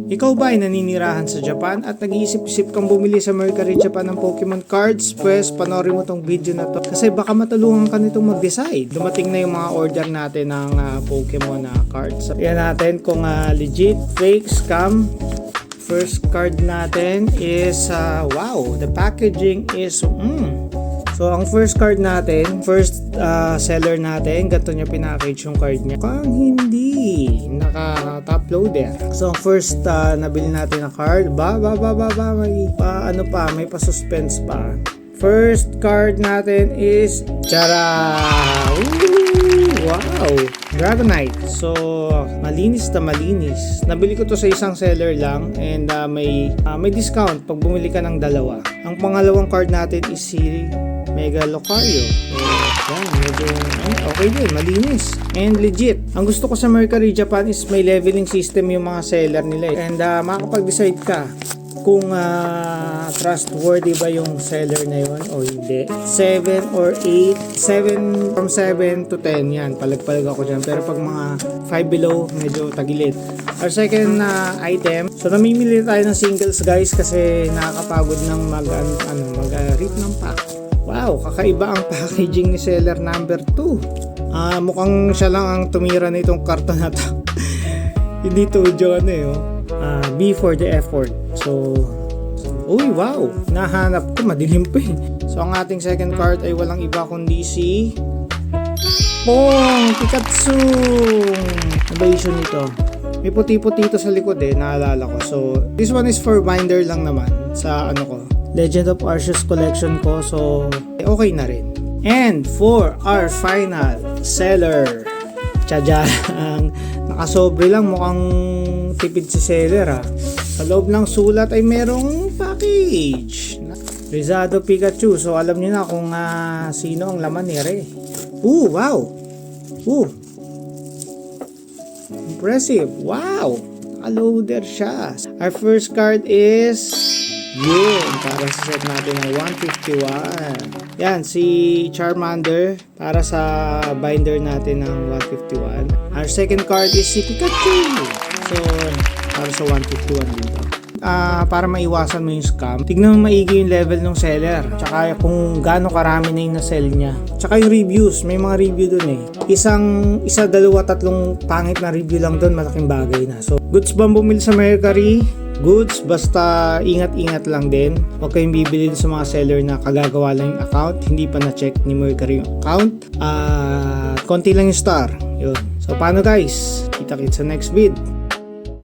Ikaw ba ay naninirahan sa Japan at nag-iisip-isip kang bumili sa Mercari Japan ng Pokemon cards? Pwes, panoorin mo tong video na to kasi baka matulungan ka nitong mag-decide. Dumating na yung mga order natin ng Pokemon cards. Yan natin kung legit, fake, scam. First card natin is, wow, the packaging is, So, ang first card natin, first seller natin, ganito niya pinackage yung card niya. Kung hindi, naka-top loader. So, ang first nabili natin na card, may pa-suspense pa. First card natin is, tara! Wow! Dragonite. So, malinis na malinis. Nabili ko to sa isang seller lang and may discount pag bumili ka ng dalawa. Ang pangalawang card natin is si Mega Lucario. Yan, medyo okay din, malinis and legit. Ang gusto ko sa Mercari Japan is may leveling system yung mga seller nila and makakapag-decide ka kung trustworthy ba yung seller na yun o hindi. 7 or 8, 7 from 7 to 10 yan, palag-palag ako dyan, pero pag mga 5 below medyo tagilid. Our second item, so namimili tayo ng singles guys kasi nakakapagod ng mag-rip ng pack. Wow, kakaiba ang packaging ni seller number 2. Mukhang siya lang ang tumira nitong karton na to. Hindi to John B for the effort. So, uy, wow, nahanap ko, madilim pa eh. So, ang ating second card ay walang iba kundi si Pong Pikachu. Ano ba issue nito? May puti-puti ito sa likod naalala ko. So, this one is for binder lang naman sa Legend of Arceus collection ko. So, okay na rin. And for our final seller, tsadjang, nakasobre lang, mukhang tipid si seller Sa loob ng sulat ay merong package. Rizado Pikachu. So, alam niyo na kung sino ang laman ni Re. Wow! Impressive. Wow! Naka-loader siya. Our first card is yun, para sa set natin ng 151. Yan, si Charmander para sa binder natin ng 151. Our second card is si Pikachu. So, para sa 151 din to. Para maiwasan mo yung scam, tignan mo maigi yung level ng seller. Tsaka kung gaano karami na yung na-sell niya. Tsaka yung reviews, may mga review dun Isa, dalawa, tatlong pangit na review lang dun, malaking bagay na. So, goods ba bumili sa Mercari? Goods, basta ingat-ingat lang din. Huwag kayong bibili sa mga seller na kagagawa lang yung account, hindi pa na-check ni Mercari yung account. Konti lang yung star. Yun. So, paano guys? Kita-kits sa next vid.